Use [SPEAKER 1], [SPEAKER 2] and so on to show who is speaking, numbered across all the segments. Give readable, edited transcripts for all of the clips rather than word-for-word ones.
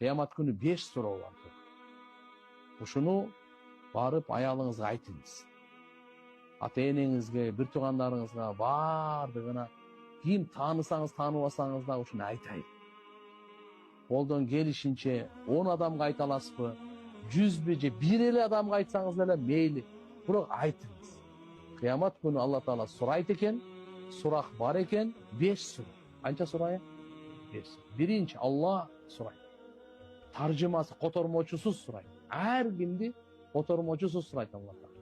[SPEAKER 1] Кыямат күнү 5 суроо бар. Ушуну барып аялыңызга айтыңыз. Ата-энеңизге, бир туугандарыңызга, бардыгына ким таанысаңыз, тааныбасаңыз да ушуну айтайын. Колдон келишинче 10 адамга айта аласызбы, 100бү же бир эле адамга айтсаңыз деле мейли, бирок айтыңыз. Кыямат күнү Алла Таала сурайт экен, сурак бар экен, 5 суроо. Канча суроо? 5. Биринчи Алла сурайт. Таржымасы, котормочусу сурайт. Ар кимди котормочусу сурайт Алла Таала.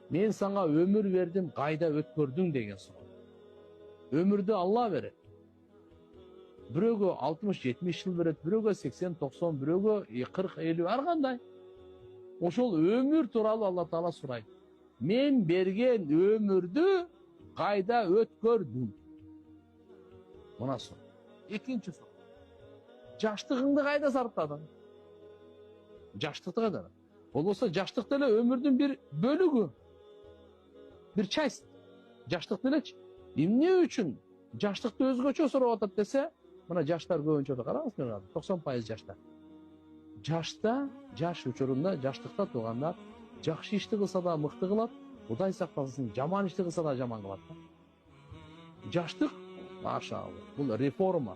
[SPEAKER 1] Мен сага өмүр бердим, кайда өткөрдүң деген суроо. Өмүрдү Алла берет. Бирөөгө 60-70 жыл берет, бирөөгө 80-90, бирөөгө 40-50, ар кандай. Ошол өмүр тууралуу Алла Таала сурайт. Мен берген өмүрдү кайда өткөрдүң? Мына суроо. Экинчи суроо. Жаштыгыңды кайда сарптадың? Жаштыкты кайда? Болбосо жаштык деле өмүрдүн бир бөлүгү. Бир часть. Жаштык делечи. Эмне үчүн жаштыкты өзгөчө сурап атат десе, мына жаштар көбүнчө караңыз, 90% жаштар. Жашта, жаш учурунда, жаштыкта туугандар жакшы ишти кылса да мыкты кылат, Кудай сактасын, жаман ишти кылса да жаман кылат. Жаштык, машалла, бул реформа,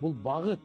[SPEAKER 1] бул багыт.